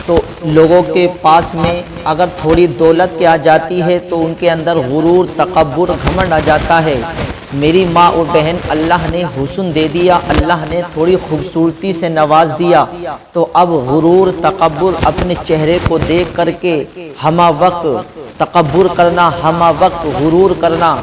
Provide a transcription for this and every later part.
تو لوگوں کے پاس میں اگر تھوڑی دولت آ جاتی ہے تو ان کے اندر غرور، تکبر، گھمنڈ آ جاتا ہے۔ میری ماں اور بہن اللہ نے حسن دے دیا، اللہ نے تھوڑی خوبصورتی سے نواز دیا، تو اب غرور، تکبر اپنے چہرے کو دیکھ کر کے ہمہ وقت تکبر کرنا، ہمہ وقت غرور کرنا،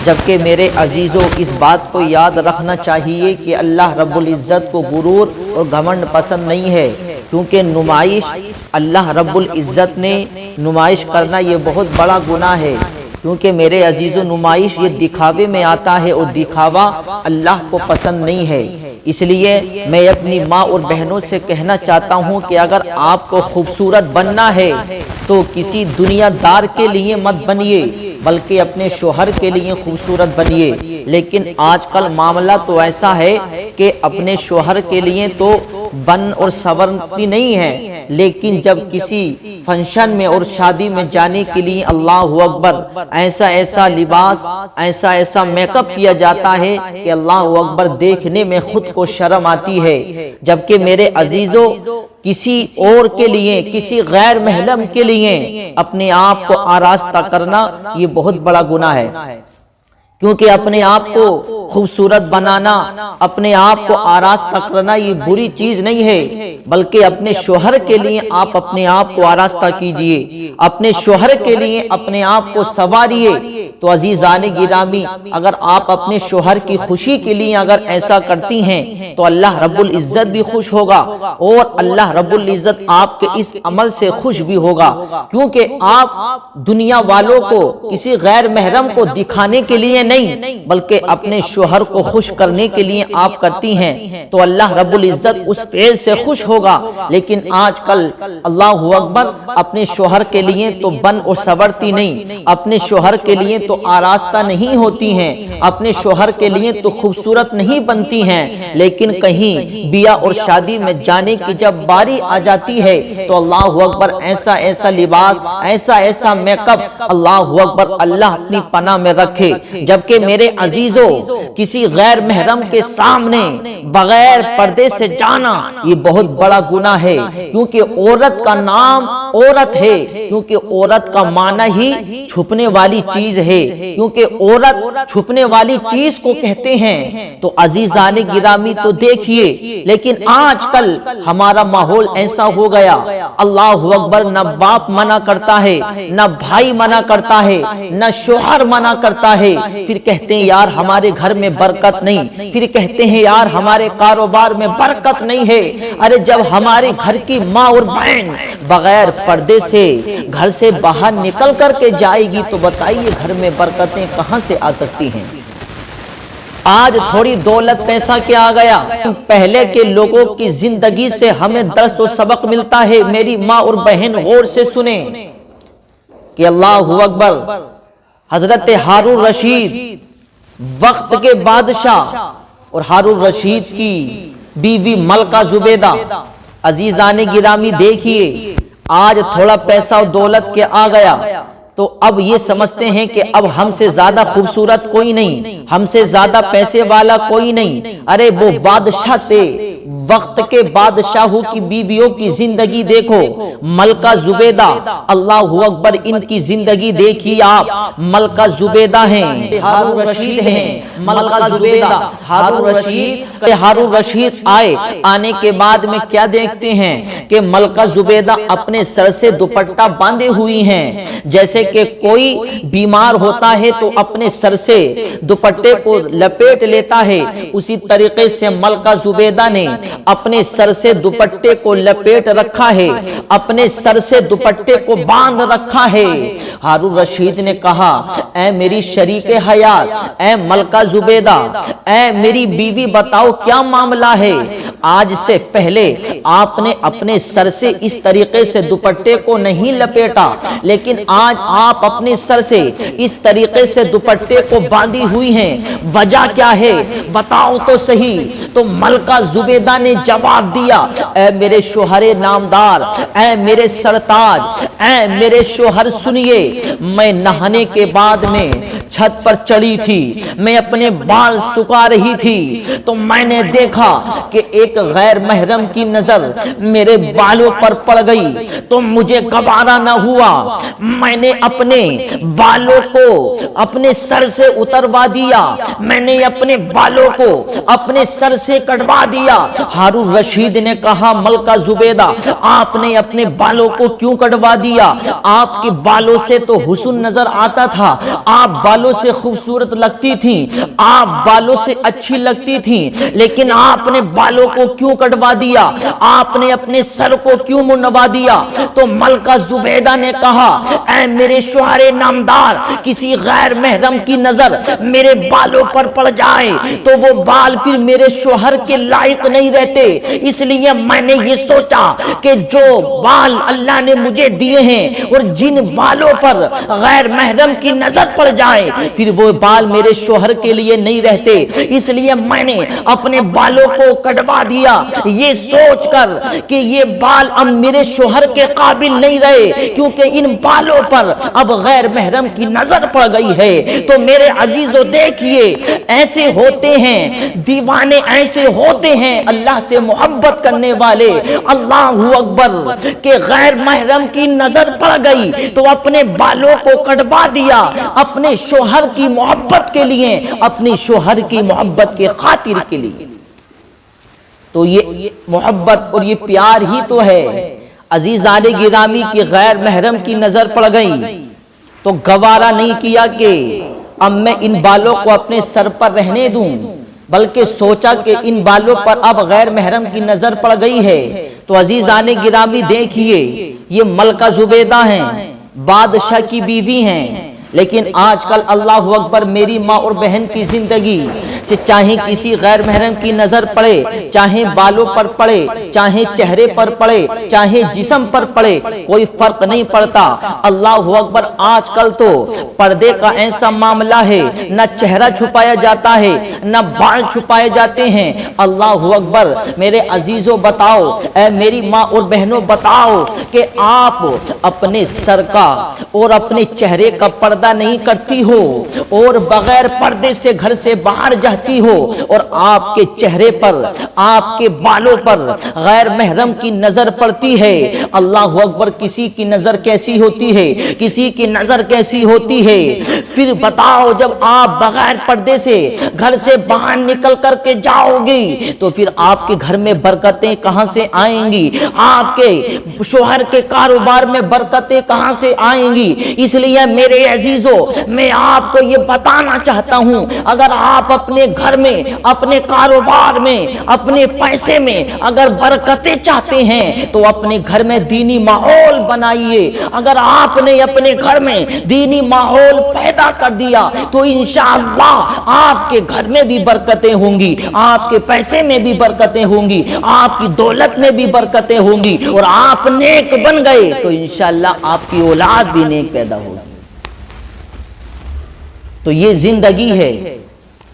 جبکہ میرے عزیزوں اس بات کو یاد رکھنا چاہیے کہ اللہ رب العزت کو غرور اور گھمنڈ پسند نہیں ہے، کیونکہ نمائش اللہ رب العزت نے نمائش کرنا یہ بہت بڑا گناہ ہے، کیونکہ میرے عزیزوں نمائش یہ دکھاوے میں آتا ہے اور دکھاوا اللہ کو پسند نہیں ہے۔ اس لیے میں اپنی ماں اور بہنوں سے کہنا چاہتا ہوں کہ اگر آپ کو خوبصورت بننا ہے تو کسی دنیا دار کے لیے مت بنیے، بلکہ اپنے شوہر کے لیے خوبصورت بنیے۔ لیکن آج کل معاملہ تو ایسا ہے کہ اپنے شوہر کے لیے تو بن اور سنورتی نہیں ہے، لیکن جب کسی فنکشن میں اور شادی میں جانے کے لیے اللہ اکبر ایسا لباس، ایسا میک اپ کیا جاتا ہے کہ اللہ اکبر دیکھنے میں خود کو شرم آتی ہے۔ جبکہ میرے عزیزوں کسی اور کے لیے، کسی غیر محرم کے لیے اپنے آپ کو آراستہ کرنا یہ بہت بڑا گناہ ہے، کیونکہ اپنے آپ کو خوبصورت بنانا، اپنے آپ کو آراستہ کرنا یہ بری چیز نہیں ہے، بلکہ اپنے شوہر کے لیے آپ اپنے آپ کو آراستہ کیجئے، اپنے شوہر کے لیے اپنے آپ کو سنواریے۔ تو عزیزان گرامی، اگر آپ اپنے شوہر کی خوشی کے لیے اگر ایسا کرتی ہیں تو اللہ رب العزت بھی خوش ہوگا، اور اللہ رب العزت آپ کے اس عمل سے خوش بھی ہوگا، کیونکہ آپ دنیا والوں کو، کسی غیر محرم کو دکھانے کے لیے نہیں بلکہ اپنے شوہر کو خوش کرنے کے لیے آپ کرتی ہیں، تو اللہ رب العزت اس فعل سے خوش ہوگا۔ لیکن آج کل اللہ اکبر اپنے شوہر کے لیے تو بن اور سنورتی نہیں، اپنے شوہر کے لیے تو آراستہ نہیں ہوتی ہیں، اپنے شوہر کے لیے تو خوبصورت نہیں بنتی ہیں، لیکن کہیں بیاہ اور شادی میں جانے کی جب باری آ جاتی ہے تو اللہ اکبر ایسا لباس، ایسا میک اپ، اللہ اکبر اللہ اپنی پناہ میں رکھے۔ جبکہ میرے عزیزوں کسی غیر محرم کے سامنے بغیر پردے سے جانا یہ بہت بڑا گناہ ہے، کیونکہ عورت کا نام عورت ہے، کیونکہ عورت کا معنی ہی چھپنے والی چیز ہے، کیونکہ عورت چھپنے والی چیز کو کہتے ہیں۔ تو عزیزان گرامی تو دیکھیے، لیکن آج کل ہمارا ماحول ایسا ہو گیا، اللہ اکبر نہ باپ منع کرتا ہے، نہ بھائی منع کرتا ہے، نہ شوہر منع کرتا ہے، پھر کہتے ہیں یار ہمارے گھر میں برکت نہیں، پھر کہتے ہیں یار ہمارے کاروبار میں برکت نہیں ہے۔ ارے جب ہمارے گھر کی ماں اور بہن بغیر پردے سے گھر سے باہر نکل کر کے جائے گی تو بتائیے گھر میں برکتیں کہاں سے آ سکتی ہیں؟ آج تھوڑی دولت پیسہ کیا آ گیا، پہلے کے لوگوں کی زندگی سے ہمیں درس و سبق ملتا ہے۔ میری ماں اور بہن غور سے سنیں کہ اللہ اکبر حضرت ہارون رشید وقت کے بادشاہ اور ہارون رشید کی بیوی ملکہ زبیدہ، عزیزان گرامی دیکھیے آج تھوڑا پیسہ اور دولت کے آ گیا تو اب یہ سمجھتے ہیں کہ اب ہم سے زیادہ خوبصورت کوئی نہیں، ہم سے زیادہ پیسے والا کوئی نہیں۔ ارے وہ بادشاہ تھے، وقت کے بادشاہوں کی بیویوں کی زندگی دیکھو، ملکہ زبیدہ، اللہ اکبر ان کی زندگی دیکھیے آپ، ملکہ زبیدہ ہیں، ہارون رشید ہیں، ملکہ زبیدہ، ہارون رشید آنے کے بعد میں کیا دیکھتے ہیں کہ ملکہ زبیدہ اپنے سر سے دوپٹہ باندھے ہوئی ہیں، جیسے کہ کوئی بیمار ہوتا ہے تو اپنے سر سے دوپٹے کو لپیٹ لیتا ہے، اسی طریقے سے ملکہ زبیدہ نے اپنے سر سے دوپٹے کو لپیٹ رکھا ہے، اپنے سر سے دوپٹے کو باندھ رکھا ہے۔ ہارون رشید نے کہا اے میری شریک حیات، اے ملکہ زبیدہ، اے میری بیوی بتاؤ کیا معاملہ ہے؟ آج سے پہلے آپ نے اپنے سر سے اس طریقے سے دوپٹے کو نہیں لپیٹا، لیکن آج آپ اپنے سر سے اس طریقے سے دوپٹے کو باندھی ہوئی ہیں، وجہ کیا ہے بتاؤ تو صحیح۔ تو ملکہ زبیدہ نے جواب دیا اے میرے شوہر نامدار، اے میرے سرتاج، اے میرے شوہر سنیے، میں نہانے کے بعد میں چھت پر چڑھی تھی، میں اپنے بال سکھا رہی تھی تو میں نے دیکھا کہ ایک غیر محرم کی نظر میرے بالوں پر پڑ گئی تو مجھے گوارا نہ ہوا، میں نے اپنے بالوں کو اپنے سر سے اتروا دیا، میں نے اپنے بالوں کو اپنے سر سے کٹوا دیا۔ ہارون رشید نے کہا ملکہ زبیدہ آپ نے اپنے بالوں کو کیوں کٹوا دیا؟ آپ کے بالوں سے تو حسن نظر آتا تھا، آپ بالوں سے خوبصورت لگتی تھیں، آپ بالوں سے اچھی لگتی تھیں، لیکن آپ نے بالوں کو کیوں کٹوا دیا؟ آپ نے اپنے سر کو کیوں منڈوا دیا؟ تو ملکہ زبیدہ نے کہا اے میرے شوہر نامدار، کسی غیر محرم کی نظر میرے بالوں پر پڑ جائے تو وہ بال پھر میرے شوہر کے لائق نہیں رہتے، اس لیے میں نے یہ سوچا کہ جو بال اللہ نے مجھے دیے ہیں اور جن بالوں پر غیر محرم کی نظر پڑ جائے پھر وہ بال میرے شوہر کے لیے نہیں رہتے، اس لیے میں نے اپنے بالوں کو کٹوا دیا، یہ سوچ کر کہ یہ بال اب میرے شوہر کے قابل نہیں رہے کیونکہ ان بالوں پر اب غیر محرم کی نظر پڑ گئی ہے۔ تو میرے عزیزو دیکھیے ایسے ہوتے ہیں دیوانے، ایسے ہوتے ہیں اللہ سے محبت کرنے والے، اللہ اکبر، کہ غیر محرم کی نظر پڑ گئی تو اپنے بالوں کو کٹوا دیا اپنے شوہر کی محبت کے لیے، اپنی شوہر کی محبت کے خاطر کے لیے۔ تو یہ محبت اور یہ پیار ہی تو ہے۔ عزیزان گرامی کی غیر محرم کی نظر پڑ گئی تو گوارا نہیں کیا کہ اب میں ان بالوں کو اپنے سر پر رہنے دوں، بلکہ سوچا کہ ان بالوں پر اب غیر محرم کی نظر پڑ گئی ہے تو عزیزان گرامی دیکھیے یہ ملکہ زبیدہ ہیں، بادشاہ کی بیوی ہیں، لیکن آج کل اللہ اکبر میری ماں اور بہن کی زندگی چاہے کسی غیر محرم کی نظر پڑے، چاہے بالوں پر پڑے، چاہے چہرے پر پڑے، چاہے جسم پر پڑے، کوئی فرق نہیں پڑتا۔ اللہ اکبر، آج کل تو پردے کا ایسا معاملہ ہے، نہ چہرہ چھپایا جاتا ہے نہ بال چھپائے جاتے ہیں۔ اللہ اکبر، میرے عزیزوں بتاؤ، اے میری ماں اور بہنوں بتاؤ کہ آپ اپنے سر کا اور اپنے چہرے کا پردہ نہیں کرتی ہو اور بغیر پردے سے گھر سے باہر جاتی ہو اور آپ کے چہرے پر، آپ کے بالوں پر غیر محرم کی نظر پڑتی ہے۔ اللہ اکبر، کسی کی نظر کیسی ہوتی ہے، کسی کی نظر کیسی ہوتی ہے۔ پھر بتاؤ جب آپ بغیر پردے سے گھر سے باہر نکل کر کے جاؤ گی تو پھر آپ کے گھر میں برکتیں کہاں سے آئیں گی؟ آپ کے شوہر کے کاروبار میں برکتیں کہاں سے آئیں گی؟ اس لیے میرے عزیزوں میں آپ کو یہ بتانا چاہتا ہوں، اگر آپ اپنے گھر میں، اپنے کاروبار میں، اپنے پیسے میں اگر برکتیں چاہتے ہیں تو اپنے گھر میں دینی ماحول بنائیے۔ اگر آپ نے اپنے گھر میں دینی ماحول پیدا کر دیا تو انشاءاللہ آپ کے گھر میں بھی برکتیں ہوں گی، آپ کے پیسے میں بھی برکتیں ہوں گی، آپ کی دولت میں بھی برکتیں ہوں گی، اور آپ نیک بن گئے تو انشاءاللہ آپ کی اولاد بھی نیک پیدا ہوگی۔ تو یہ زندگی ہے،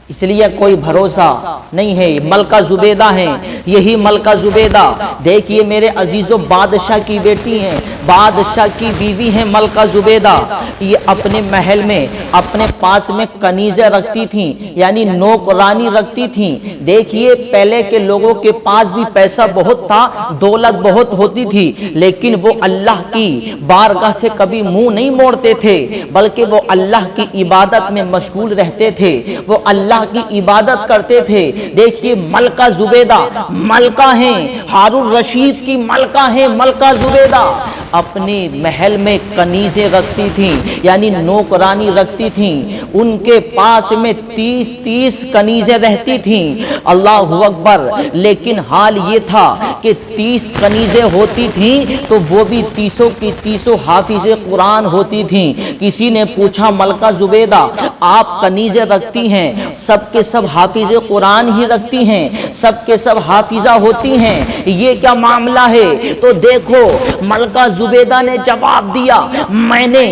اس لیے کوئی بھروسہ نہیں ہے۔ ملکہ زبیدہ ہیں، یہی ملکہ زبیدہ دیکھیے میرے عزیزوں بادشاہ کی بیٹی ہیں، بادشاہ کی بیوی ہیں ملکہ زبیدہ۔ یہ اپنے محل میں اپنے پاس میں کنیزیں رکھتی تھیں، یعنی نوکرانی رکھتی تھیں۔ دیکھیے پہلے کے لوگوں کے پاس بھی پیسہ بہت تھا، دولت بہت ہوتی تھی، لیکن وہ اللہ کی بارگاہ سے کبھی منہ نہیں موڑتے تھے، بلکہ وہ اللہ کی عبادت میں مشغول رہتے تھے، وہ اللہ کی عبادت کرتے تھے۔ دیکھیے ملکہ زبیدہ ملکہ ہیں، ہارون رشید کی ملکہ ہیں ملکہ زبیدہ، اپنے محل میں کنیزیں رکھتی تھیں، یعنی نوکرانی رکھتی تھیں، ان کے پاس میں 30 کنیزیں رہتی تھیں۔ اللہ اکبر، لیکن حال یہ تھا کہ 30 کنیزیں ہوتی تھیں تو وہ بھی 30 کی 30 حافظ قرآن ہوتی تھیں۔ کسی نے پوچھا ملکہ زبیدہ آپ کنیزیں رکھتی ہیں، سب کے سب حافظ قرآن ہی رکھتی ہیں، سب کے سب حافظہ ہوتی ہیں، یہ کیا معاملہ ہے؟ تو دیکھو ملکہ زبیدہ نے جواب دیا میں نے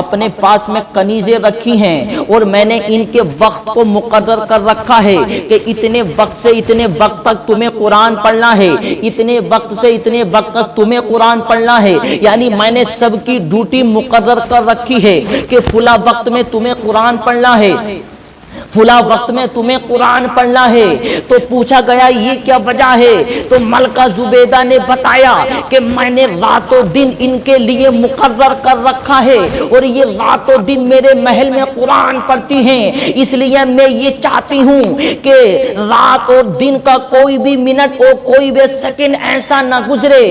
اپنے پاس میں کنیزیں رکھی ہیں اور میں نے ان کے وقت کو مقرر کر رکھا ہے کہ اتنے وقت سے اتنے وقت تک تمہیں قرآن پڑھنا ہے، اتنے وقت سے اتنے وقت تک تمہیں قرآن پڑھنا ہے، یعنی میں نے سب کی ڈیوٹی مقرر کر رکھی ہے کہ فلاں وقت میں تمہیں قرآن پڑھنا ہے، فلاں وقت میں تمہیں قرآن پڑھنا ہے۔ تو پوچھا گیا یہ کیا وجہ ہے؟ تو ملکہ زبیدہ نے بتایا کہ میں نے رات و دن ان کے لیے مقرر کر رکھا ہے اور یہ رات و دن میرے محل میں قرآن پڑھتی ہیں، اس لیے میں یہ چاہتی ہوں کہ رات اور دن کا کوئی بھی منٹ اور کوئی بھی سیکنڈ ایسا نہ گزرے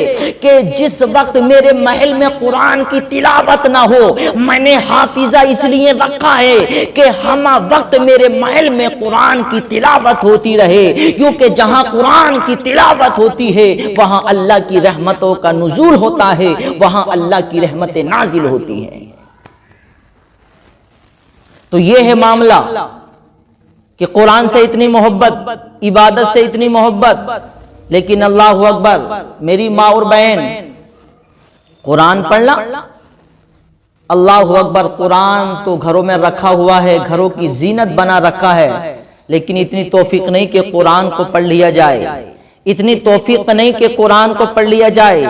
کہ جس وقت میرے محل میں قرآن کی تلاوت نہ ہو۔ میں نے حافظہ اس لیے رکھا ہے کہ ہم وقت میرے محل میں قرآن کی تلاوت ہوتی رہے، کیونکہ جہاں قرآن کی تلاوت ہوتی ہے وہاں اللہ کی رحمتوں کا نزول ہوتا ہے، وہاں اللہ کی رحمتیں نازل ہوتی ہیں۔ تو یہ ہے معاملہ کہ قرآن سے اتنی محبت، عبادت سے اتنی محبت، لیکن اللہ اکبر میری ماں اور بہن قرآن پڑھنا، اللہ اکبر، قرآن تو گھروں میں رکھا ہوا ہے، گھروں کی زینت بنا رکھا ہے، لیکن اتنی توفیق نہیں کہ قرآن کو پڑھ لیا جائے، اتنی توفیق نہیں کہ قرآن کو پڑھ لیا جائے،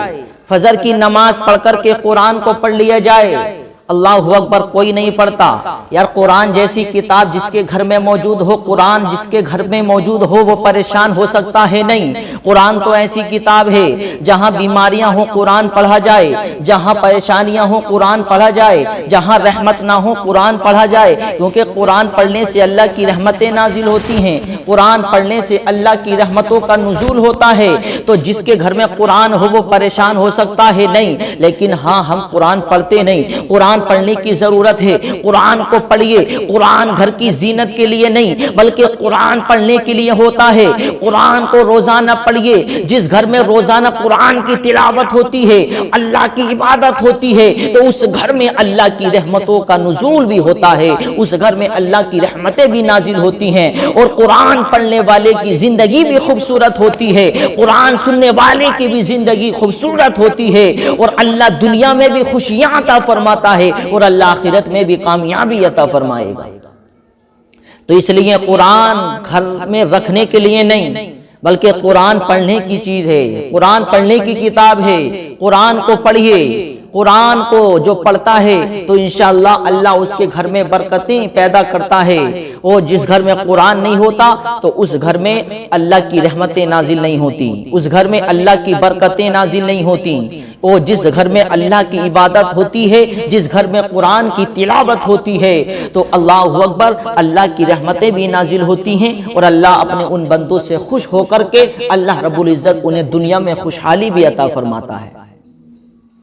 فجر کی نماز پڑھ کر کے قرآن کو پڑھ لیا جائے۔ اللہ اکبر، کوئی نہیں پڑھتا یار۔ قرآن جیسی کتاب جس کے گھر میں موجود ہو، قرآن جس کے گھر میں موجود ہو وہ پریشان ہو سکتا ہے نہیں۔ قرآن تو ایسی کتاب ہے جہاں بیماریاں ہوں قرآن پڑھا جائے، جہاں پریشانیاں ہوں قرآن پڑھا جائے، جہاں رحمت نہ ہو قرآن پڑھا جائے، کیونکہ قرآن پڑھنے سے اللہ کی رحمتیں نازل ہوتی ہیں، قرآن پڑھنے سے اللہ کی رحمتوں کا نزول ہوتا ہے۔ تو جس کے گھر میں قرآن ہو وہ پریشان ہو سکتا ہے نہیں، لیکن ہاں ہم قرآن پڑھتے نہیں۔ قرآن پڑھنے کی ضرورت ہے، قرآن کو پڑھیے۔ قرآن گھر کی زینت کے لیے نہیں بلکہ قرآن پڑھنے کے لیے ہوتا ہے۔ قرآن کو روزانہ پڑھیے۔ جس گھر میں روزانہ قرآن کی تلاوت ہوتی ہے، اللہ کی عبادت ہوتی ہے، تو اس گھر میں اللہ کی رحمتوں کا نزول بھی ہوتا ہے، اس گھر میں اللہ کی رحمتیں بھی نازل ہوتی ہیں، اور قرآن پڑھنے والے کی زندگی بھی خوبصورت ہوتی ہے، قرآن سننے والے کی بھی زندگی خوبصورت ہوتی ہے، اور اللہ دنیا میں بھی خوشیاں عطا فرماتا ہے اور اللہ آخرت میں بھی کامیابی عطا فرمائے گا۔ تو اس لیے قرآن گھر میں رکھنے کے لیے نہیں بلکہ قرآن پڑھنے کی چیز ہے، قرآن پڑھنے کی کتاب ہے۔ قرآن کو پڑھیے، قرآن کو جو پڑھتا ہے تو انشاءاللہ اللہ اس کے گھر میں برکتیں پیدا کرتا ہے، اور جس گھر میں قرآن نہیں ہوتا تو اس گھر میں اللہ کی رحمتیں نازل نہیں ہوتی، اس گھر میں اللہ کی برکتیں نازل نہیں ہوتی۔ اور جس گھر میں اللہ کی عبادت ہوتی ہے، جس گھر میں قرآن کی تلاوت ہوتی ہے، تو اللہ اکبر، اللہ کی رحمتیں بھی نازل ہوتی ہیں، اور اللہ اپنے ان بندوں سے خوش ہو کر کے اللہ رب العزت انہیں دنیا میں خوشحالی بھی عطا فرماتا ہے۔